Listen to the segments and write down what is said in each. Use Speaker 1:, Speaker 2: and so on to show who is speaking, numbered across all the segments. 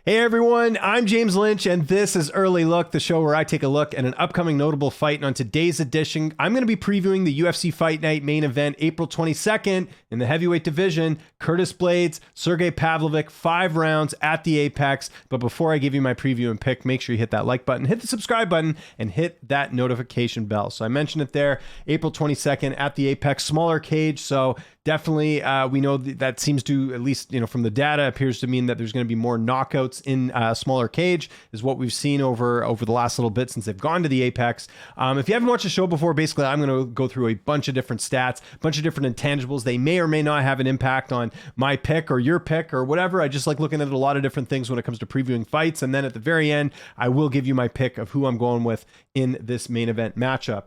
Speaker 1: Hey everyone, I'm James Lynch, and this is Early Look, the show where I take a look at an upcoming notable fight. And on today's edition, I'm going to be previewing the UFC Fight Night main event, April 22nd, in the heavyweight division. Curtis Blaydes, Sergei Pavlovich, 5 rounds at the Apex. But before I give you my preview and pick, make sure you hit that like button, hit the subscribe button, and hit that notification bell. So I mentioned it there, April 22nd at the Apex, smaller cage. So definitely, we know that seems to, at least, from the data, appears to mean that there's going to be more knockouts in a smaller cage, is what we've seen over the last little bit since they've gone to the Apex. If you haven't watched the show before, basically, I'm going to go through a bunch of different stats, a bunch of different intangibles. They may or may not have an impact on my pick or your pick or whatever. I just like looking at a lot of different things when it comes to previewing fights. And then at the very end, I will give you my pick of who I'm going with in this main event matchup.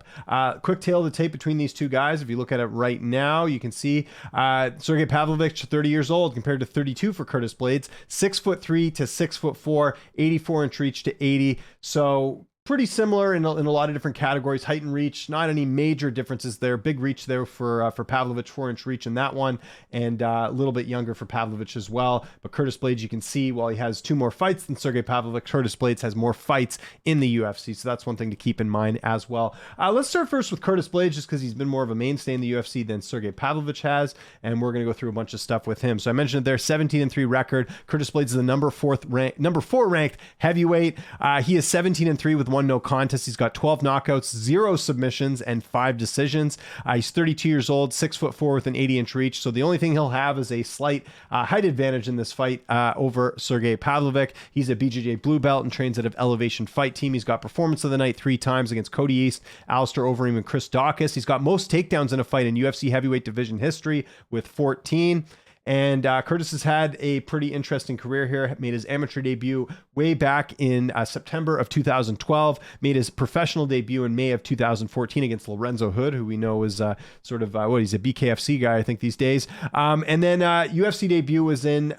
Speaker 1: Quick tail of the tape between these two guys. If you look at it right now, you can see Sergei Pavlovich, 30 years old, compared to 32 for Curtis Blaydes, 6'3" to 6'4", 84-inch reach to 80. So pretty similar in a lot of different categories. Height and reach, not any major differences there. Big reach there for Pavlovich, 4-inch reach in that one, and a little bit younger for Pavlovich as well. But Curtis Blaydes, you can see, while he has 2 more fights than Sergei Pavlovich, Curtis Blaydes has more fights in the UFC, so that's one thing to keep in mind as well. Let's start first with Curtis Blaydes, just because he's been more of a mainstay in the UFC than Sergei Pavlovich has, and we're going to go through a bunch of stuff with him. So I mentioned there, 17-3 record. Curtis Blaydes is the number 4 ranked heavyweight. He is 17-3 with 1 no contest. He's got 12 knockouts, 0 submissions, and 5 decisions. He's 32 years old, 6'4" with an 80-inch reach. So the only thing he'll have is a slight height advantage in this fight over Sergei Pavlovich. He's a BJJ blue belt and trains out of Elevation Fight Team. He's got performance of the night 3 times against Cody East, Alistair Overeem, and Chris Dawkins. He's got most takedowns in a fight in UFC heavyweight division history with 14. And Curtis has had a pretty interesting career here. Made his amateur debut way back in September of 2012. Made his professional debut in May of 2014 against Lorenzo Hood, who we know is he's a BKFC guy, I think, these days. And then UFC debut was in...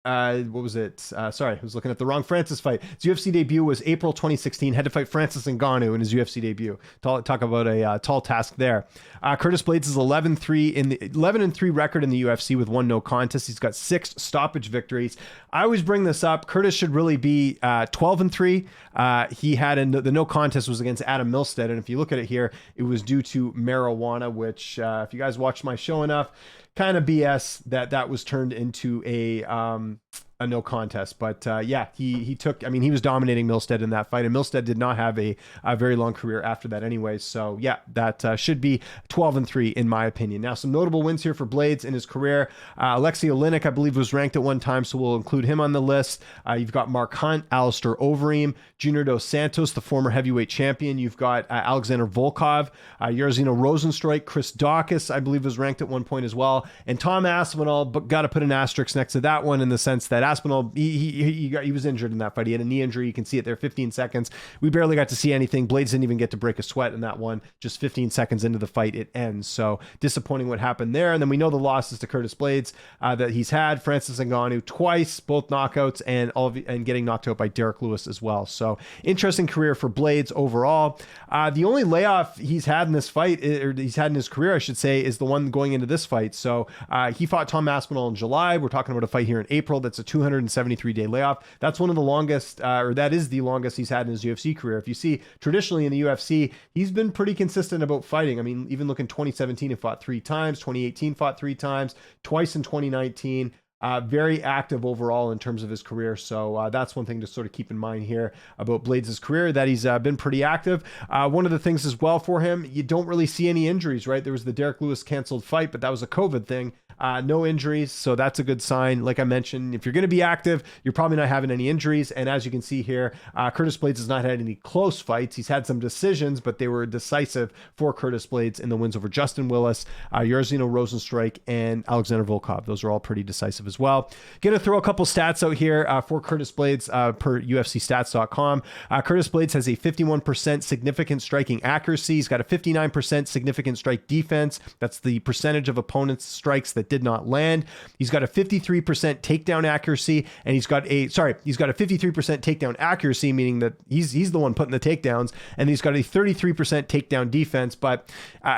Speaker 1: what was it? Sorry, I was looking at the wrong Francis fight. His UFC debut was April 2016. Had to fight Francis Ngannou in his UFC debut. Talk about a tall task there. Curtis Blaydes is 11-3 record in the UFC with 1 no contest. He's got 6 stoppage victories. I always bring this up. Curtis should really be 12-3. He had the no contest was against Adam Milstead, and if you look at it here, it was due to marijuana, which if you guys watched my show enough, kind of BS that was turned into a no contest. But he was dominating Milstead in that fight, and Milstead did not have a very long career after that anyways. So yeah, that should be 12-3 in my opinion. Now, some notable wins here for Blaydes in his career. Alexei Oleinik, I believe, was ranked at one time, so we'll include him on the list. You've got Mark Hunt, Alistair Overeem, Junior Dos Santos, the former heavyweight champion. You've got Alexander Volkov, Jairzinho Rozenstruik, Chris Dawkins, I believe, was ranked at one point as well. And Tom Aspinall, but got to put an asterisk next to that one in the sense that Aspinall, he was injured in that fight. He had a knee injury. You can see it there, 15 seconds. We barely got to see anything. Blaydes didn't even get to break a sweat in that one. Just 15 seconds into the fight, it ends. So disappointing what happened there. And then we know the losses to Curtis Blaydes that he's had. Francis Ngannou twice, both knockouts, and getting knocked out by Derek Lewis as well. So interesting career for Blaydes overall. The only layoff he's had in this fight, or he's had in his career, I should say, is the one going into this fight. So he fought Tom Aspinall in July. We're talking about a fight here in April. That's a 273-day layoff. That's one of the longest, or that is the longest he's had in his UFC career. If you see, traditionally in the UFC, he's been pretty consistent about fighting. I mean, even look in 2017, he fought 3 times. 2018 fought 3 times. Twice in 2019. Very active overall in terms of his career. So that's one thing to sort of keep in mind here about Blaydes' career, that he's been pretty active. One of the things as well for him, you don't really see any injuries, right? There was the Derek Lewis canceled fight, but that was a COVID thing. No injuries, so that's a good sign. Like I mentioned, if you're going to be active, you're probably not having any injuries. And as you can see here, Curtis Blaydes has not had any close fights. He's had some decisions, but they were decisive for Curtis Blaydes in the wins over Justin Willis, Jairzinho Rozenstruik, and Alexander Volkov. Those are all pretty decisive as well. Going to throw a couple stats out here for Curtis Blaydes per UFCstats.com. Curtis Blaydes has a 51% significant striking accuracy. He's got a 59% significant strike defense. That's the percentage of opponents' strikes that that did not land. He's got a 53% takedown accuracy, and he's got a 53% takedown accuracy, meaning that he's the one putting the takedowns, and he's got a 33% takedown defense, but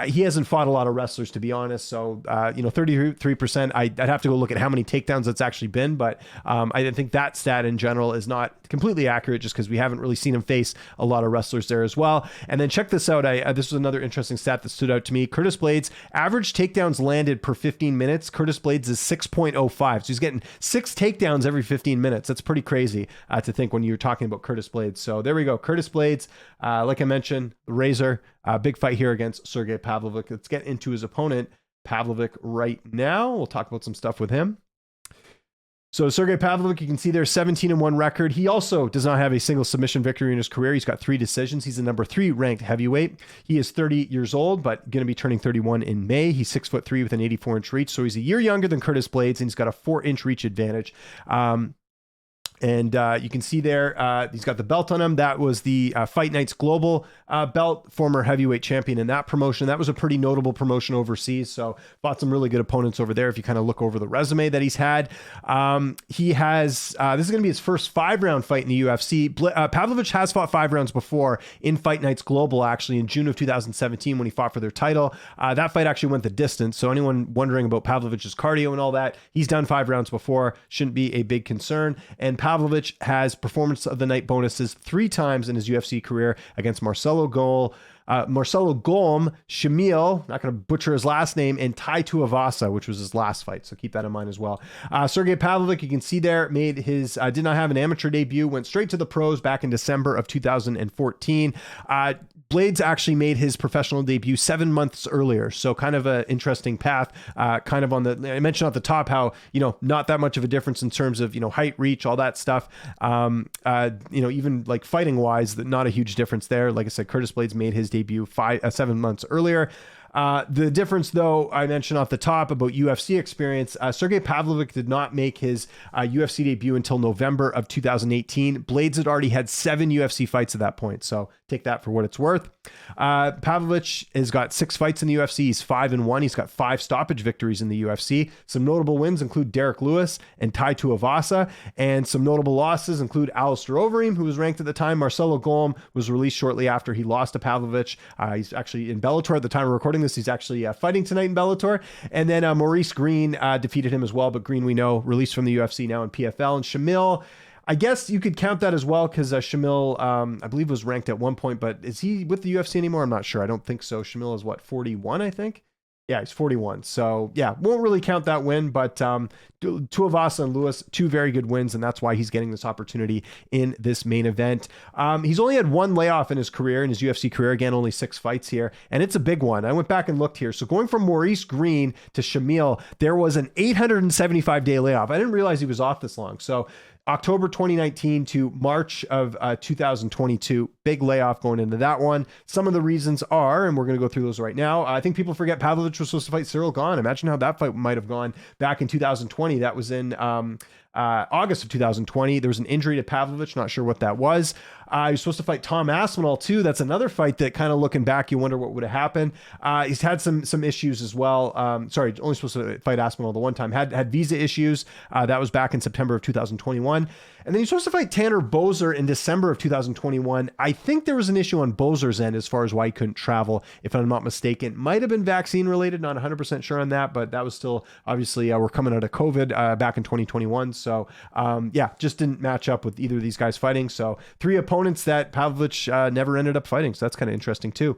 Speaker 1: he hasn't fought a lot of wrestlers, to be honest. So, 33%, I'd have to go look at how many takedowns that's actually been, but I think that stat in general is not completely accurate just because we haven't really seen him face a lot of wrestlers there as well. And then check this out. This was another interesting stat that stood out to me. Curtis Blaydes, average takedowns landed per 15 minutes. Curtis Blaydes is 6.05. So he's getting 6 takedowns every 15 minutes. That's pretty crazy to think when you're talking about Curtis Blaydes. So there we go. Curtis Blaydes, like I mentioned, the Razor, big fight here against Sergei Pavlovich. Let's get into his opponent, Pavlovich, right now. We'll talk about some stuff with him. So Sergei Pavlovich, you can see there's 17-1 record. He also does not have a single submission victory in his career. He's got 3 decisions. He's the number 3 ranked heavyweight. He is 30 years old, but going to be turning 31 in May. He's 6'3" with an 84-inch reach. So he's a year younger than Curtis Blaydes, and he's got a 4-inch reach advantage. And you can see there, he's got the belt on him. That was the Fight Nights Global belt, former heavyweight champion in that promotion. That was a pretty notable promotion overseas. So fought some really good opponents over there. If you kind of look over the resume that he's had, he has, this is going to be his first 5-round fight in the UFC. Pavlovich has fought 5 rounds before in Fight Nights Global, actually in June of 2017 when he fought for their title. That fight actually went the distance. So anyone wondering about Pavlovich's cardio and all that, he's done 5 rounds before. Shouldn't be a big concern. And Pavlovich has performance of the night bonuses 3 times in his UFC career against Marcelo Golm, Shamil, not going to butcher his last name, and Tai Tuivasa, which was his last fight. So keep that in mind as well. Sergei Pavlovich, you can see there, made his, did not have an amateur debut, went straight to the pros back in December of 2014. Blaydes actually made his professional debut 7 months earlier. So kind of an interesting path, kind of on the, I mentioned at the top how, not that much of a difference in terms of, height, reach, all that stuff. Even like fighting wise, not a huge difference there. Like I said, Curtis Blaydes made his debut 7 months earlier. The difference, though, I mentioned off the top about UFC experience, Sergei Pavlovich did not make his UFC debut until November of 2018. Blaydes had already had 7 UFC fights at that point, so take that for what it's worth. Pavlovich has got 6 fights in the UFC. He's 5-1. He's got 5 stoppage victories in the UFC. Some notable wins include Derek Lewis and Tai Tuivasa, and some notable losses include Alistair Overeem, who was ranked at the time. Marcelo Golm was released shortly after he lost to Pavlovich. He's actually in Bellator at the time of recording this. He's actually fighting tonight in Bellator. And then Maurice Green defeated him as well, but Green, we know, released from the UFC now in PFL. And Shamil, I guess you could count that as well because Shamil, I believe, was ranked at one point, but is he with the UFC anymore? I'm not sure. I don't think so. Shamil is 41, I think? Yeah, he's 41. So yeah, won't really count that win, but Tuivasa and Lewis, 2 very good wins, and that's why he's getting this opportunity in this main event. He's only had 1 layoff in his career, in his UFC career. Again, only 6 fights here, and it's a big one. I went back and looked here. So going from Maurice Green to Shamil, there was an 875-day layoff. I didn't realize he was off this long. So October 2019 to March of 2022, big layoff going into that one. Some of the reasons are, and we're going to go through those right now. I think people forget Pavlovich was supposed to fight Cyril Gane. Imagine how that fight might have gone back in 2020. That was in August of 2020. There was an injury to Pavlovich. Not sure what that was. He was supposed to fight Tom Aspinall too. That's another fight that kind of looking back, you wonder what would have happened. He's had some issues as well. Sorry, only supposed to fight Aspinall the one time. Had visa issues. That was back in September of 2021. And then he's supposed to fight Tanner Boser in December of 2021. I think there was an issue on Boser's end as far as why he couldn't travel, if I'm not mistaken. Might have been vaccine related, not 100% sure on that, but that was still, obviously, we're coming out of COVID back in 2021. So yeah, just didn't match up with either of these guys fighting. So 3 opponents that Pavlovich never ended up fighting. So that's kind of interesting too.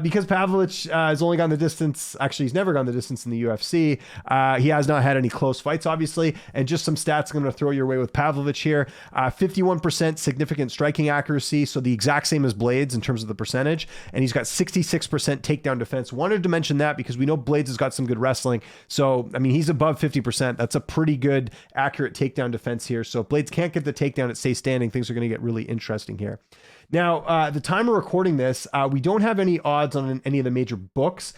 Speaker 1: Because Pavlovich has only gone the distance, actually he's never gone the distance in the UFC. He has not had any close fights, obviously. And just some stats I'm going to throw your way with Pavlovich here. 51% significant striking accuracy, so the exact same as Blaydes in terms of the percentage, and he's got 66% takedown defense. Wanted to mention that because we know Blaydes has got some good wrestling, so I mean he's above 50%. That's a pretty good accurate takedown defense here. So if Blaydes can't get the takedown, it stays standing. Things are going to get really interesting here. Now, the time of recording this, we don't have any odds on any of the major books.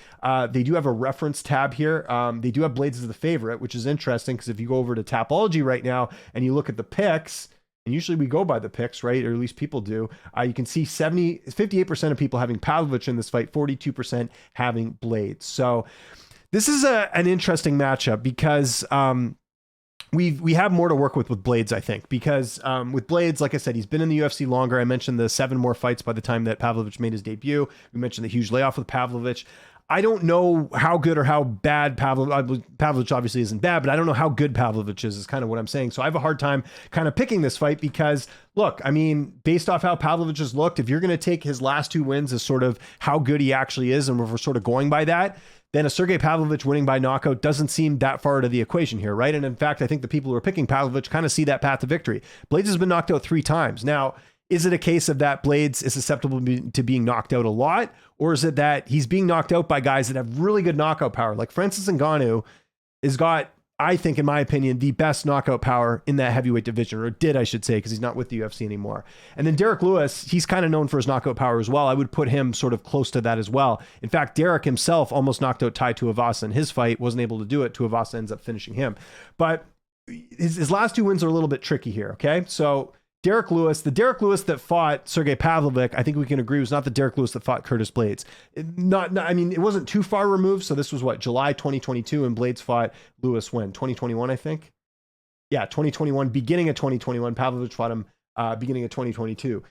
Speaker 1: They do have a reference tab here. They do have Blaydes as the favorite, which is interesting because if you go over to Tapology right now and you look at the picks, and usually we go by the picks, right? Or at least people do. You can see 58% of people having Pavlovich in this fight, 42% having Blaydes. So This is an interesting matchup because we have more to work with Blaydes, I think, because with Blaydes, like I said, he's been in the UFC longer. I mentioned the 7 more fights by the time that Pavlovich made his debut. We mentioned the huge layoff with Pavlovich. I don't know how good or how bad Pavlovich obviously isn't bad, but I don't know how good Pavlovich is kind of what I'm saying. So I have a hard time kind of picking this fight because, look, I mean, based off how Pavlovich has looked, if you're going to take his last 2 wins as sort of how good he actually is, and if we're sort of going by that, then a Sergei Pavlovich winning by knockout doesn't seem that far to the equation here, right? And in fact, I think the people who are picking Pavlovich kind of see that path to victory. Blaydes has been knocked out 3 times. Now, is it a case of that Blaydes is susceptible to being knocked out a lot? Or is it that he's being knocked out by guys that have really good knockout power? Like Francis Ngannou has got, I think, in my opinion, the best knockout power in that heavyweight division, or did, I should say, because he's not with the UFC anymore. And then Derek Lewis, he's kind of known for his knockout power as well. I would put him sort of close to that as well. In fact, Derek himself almost knocked out Tai Tuivasa in his fight, wasn't able to do it. Tuivasa ends up finishing him. But his last 2 wins are a little bit tricky here, okay? So Derek Lewis, the Derek Lewis that fought Sergei Pavlovich, I think we can agree was not the Derek Lewis that fought Curtis Blaydes. I mean, it wasn't too far removed. So this was what, July 2022, and Blaydes fought Lewis when? 2021, I think. Yeah, 2021, beginning of 2021. Pavlovich fought him beginning of 2022.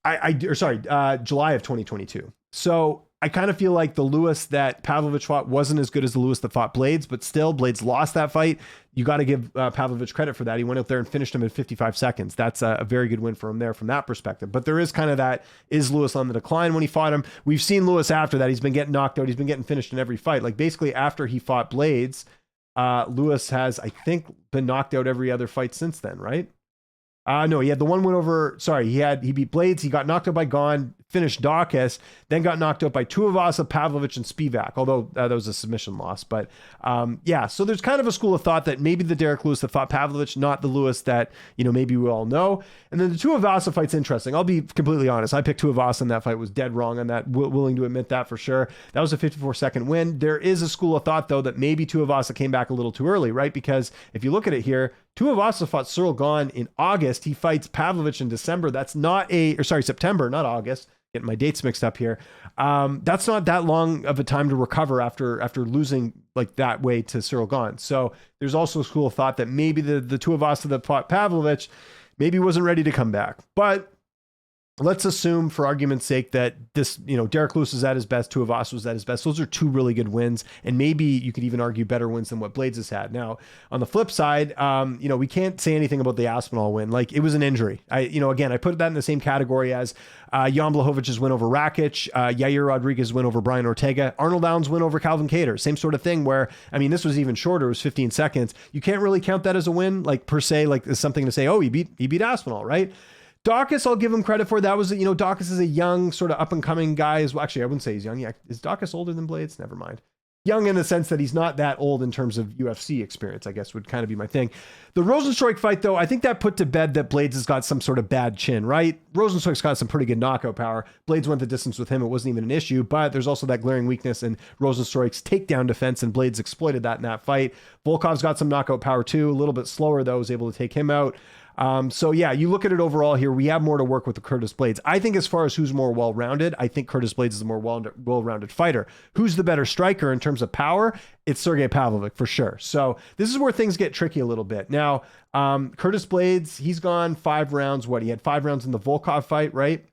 Speaker 1: July of 2022. So I kind of feel like the Lewis that Pavlovich fought wasn't as good as the Lewis that fought Blaydes, but still, Blaydes lost that fight. You got to give Pavlovich credit for that. He went out there and finished him in 55 seconds. That's a very good win for him there from that perspective. But there is kind of that, is Lewis on the decline when he fought him? We've seen Lewis after that. He's been getting knocked out. He's been getting finished in every fight. Like basically after he fought Blaydes, Lewis has, I think, been knocked out every other fight since then, right? No, he had the one win over, he beat Blaydes, he got knocked out by Gon, finished Dawkins, then got knocked out by Tuivasa, Pavlovich, and Spivak, although that was a submission loss. But yeah, so there's kind of a school of thought that maybe the Derek Lewis that fought Pavlovich, not the Lewis that, maybe we all know. And then the Tuivasa fight's interesting. I'll be completely honest. I picked Tuivasa in that fight, was dead wrong on that, willing to admit that for sure. That was a 54-second win. There is a school of thought, though, that maybe Tuivasa came back a little too early, right? Because if you look at it here, Tuivasa fought Cyril Gane in August. He fights Pavlovich in December. That's not September, not August. Getting my dates mixed up here. That's not that long of a time to recover after losing like that way to Cyril Gane. So there's also a school of thought that maybe the Tuivasa that fought Pavlovich maybe wasn't ready to come back. But let's assume, for argument's sake, that this, Derek Lewis was at his best, Tuivasa was at his best. Those are 2 really good wins, and maybe you could even argue better wins than what Blaydes has had. Now, on the flip side, we can't say anything about the Aspinall win. Like, it was an injury. I put that in the same category as Jan Blachowicz' win over Rakic, Yair Rodriguez's win over Brian Ortega, Arnold Allen's win over Calvin Kattar. Same sort of thing where, this was even shorter. It was 15 seconds. You can't really count that as a win, like, per se, like, as something to say, oh, he beat Aspinall, right? Dawkins, I'll give him credit for. That was, Dawkins is a young, sort of up-and-coming guy as well. Actually, I wouldn't say he's young. Yeah, is Dawkins older than Blaydes? Never mind. Young in the sense that he's not that old in terms of UFC experience, I guess would kind of be my thing. The Rosenstruik fight, though, I think that put to bed that Blaydes has got some sort of bad chin, right? Rosenstruik's got some pretty good knockout power. Blaydes went the distance with him. It wasn't even an issue, but there's also that glaring weakness in Rosenstruik's takedown defense, and Blaydes exploited that in that fight. Volkov's got some knockout power, too. A little bit slower, though, was able to take him out. So yeah, you look at it overall here, we have more to work with the Curtis Blaydes. I think as far as who's more well-rounded, I think Curtis Blaydes is a more well-rounded fighter. Who's the better striker in terms of power? It's Sergei Pavlovich for sure. So this is where things get tricky a little bit. Now, Curtis Blaydes, he's gone 5 rounds. He had 5 rounds in the Volkov fight, right?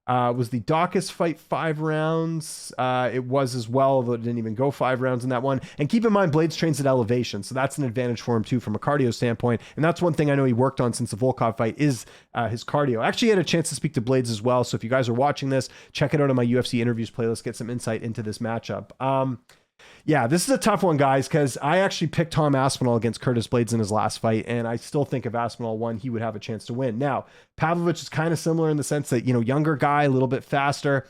Speaker 1: Was the Dawkins fight 5 rounds? It was as well, although it didn't even go 5 rounds in that one. And keep in mind, Blaydes trains at elevation, so that's an advantage for him too from a cardio standpoint. And that's one thing I know he worked on since the Volkov fight is his cardio. I actually had a chance to speak to Blaydes as well, so if you guys are watching this, check it out on my UFC interviews playlist, get some insight into this matchup. Yeah, this is a tough one, guys, because I actually picked Tom Aspinall against Curtis Blaydes in his last fight, and I still think if Aspinall won, he would have a chance to win. Now, Pavlovich is kind of similar in the sense that, younger guy, a little bit faster.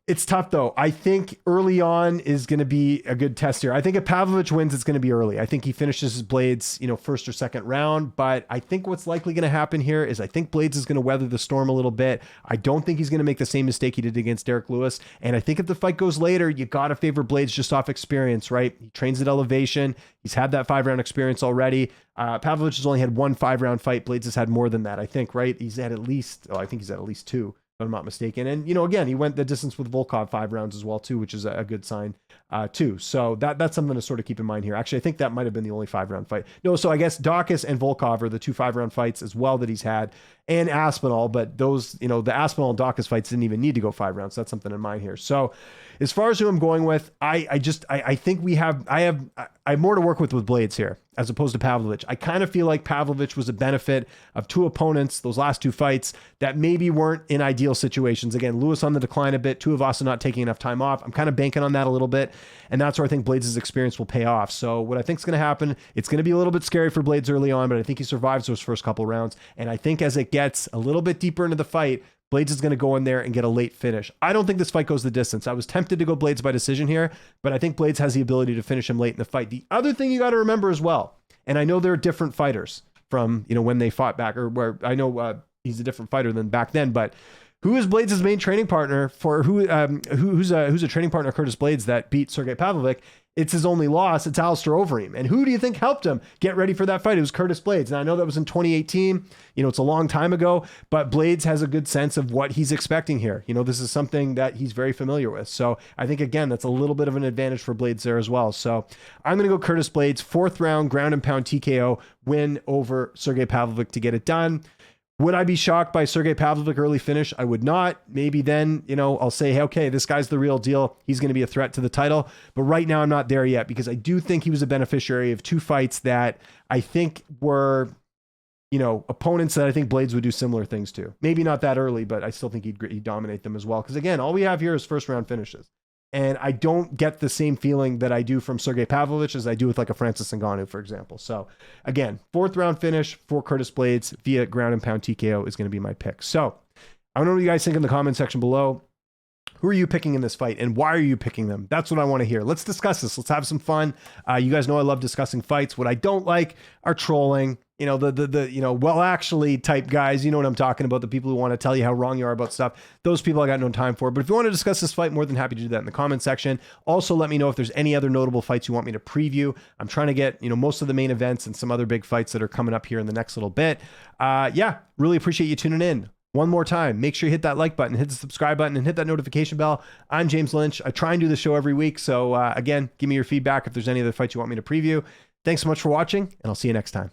Speaker 1: It's tough, though. I think early on is going to be a good test here. I think if Pavlovich wins, it's going to be early. I think he finishes his Blaydes, first or second round. But I think what's likely going to happen here is I think Blaydes is going to weather the storm a little bit. I don't think he's going to make the same mistake he did against Derek Lewis. And I think if the fight goes later, you got to favor Blaydes just off experience, right? He trains at elevation. He's had that 5-round experience already. Pavlovich has only had 1 5-round fight. Blaydes has had more than that, I think, right? I think he's had at least 2. I'm not mistaken. And, you know, again, he went the distance with Volkov 5 rounds as well, too, which is a good sign, too. So that's something to sort of keep in mind here. Actually, I think that might have been the only 5-round fight. No, so I guess Dawkins and Volkov are the 2 5-round fights as well that he's had, and Aspinall, but those, you know, the Aspinall and Dawkins fights didn't even need to go 5 rounds. So that's something in mind here. So as far as who I'm going with, I think I have more to work with Blaydes here as opposed to Pavlovich. I kind of feel like Pavlovich was a benefit of 2 opponents, those last 2 fights, that maybe weren't in ideal situations. Again, Lewis on the decline a bit, Tuivasa not taking enough time off. I'm kind of banking on that a little bit, and that's where I think Blaydes' experience will pay off. So what I think is going to happen, it's going to be a little bit scary for Blaydes early on, but I think he survives those first couple rounds, and I think as it gets a little bit deeper into the fight, Blaydes is going to go in there and get a late finish. I don't think this fight goes the distance. I was tempted to go Blaydes by decision here, but I think Blaydes has the ability to finish him late in the fight. The other thing you got to remember as well, and I know they're different fighters from, you know, when they fought back, or where I know he's a different fighter than back then, but who is Blaydes' main training partner for who's a training partner of Curtis Blaydes that beat Sergei Pavlovich? It's his only loss. It's Alistair Overeem. And who do you think helped him get ready for that fight? It was Curtis Blaydes. And I know that was in 2018. You know, it's a long time ago, but Blaydes has a good sense of what he's expecting here. You know, this is something that he's very familiar with. So I think, again, that's a little bit of an advantage for Blaydes there as well. So I'm going to go Curtis Blaydes, 4th round, ground and pound TKO win over Sergei Pavlovich to get it done. Would I be shocked by Sergei Pavlovich early finish? I would not. Maybe then, you know, I'll say, hey, okay, this guy's the real deal. He's going to be a threat to the title. But right now, I'm not there yet because I do think he was a beneficiary of 2 fights that I think were, you know, opponents that I think Blaydes would do similar things to. Maybe not that early, but I still think he'd dominate them as well. Because again, all we have here is first round finishes. And I don't get the same feeling that I do from Sergei Pavlovich as I do with like a Francis Ngannou, for example. So again, 4th round finish for Curtis Blaydes via ground and pound TKO is going to be my pick. So I want to know what you guys think in the comment section below. Who are you picking in this fight and why are you picking them? That's what I want to hear. Let's discuss this. Let's have some fun. You guys know I love discussing fights. What I don't like are trolling, you know, the you know, well, actually type guys, you know what I'm talking about. The people who want to tell you how wrong you are about stuff. Those people I got no time for. But if you want to discuss this fight, more than happy to do that in the comment section. Also, let me know if there's any other notable fights you want me to preview. I'm trying to get, you know, most of the main events and some other big fights that are coming up here in the next little bit. Yeah, really appreciate you tuning in. One more time, make sure you hit that like button, hit the subscribe button, and hit that notification bell. I'm James Lynch. I try and do the show every week. So again, give me your feedback if there's any other fights you want me to preview. Thanks so much for watching, and I'll see you next time.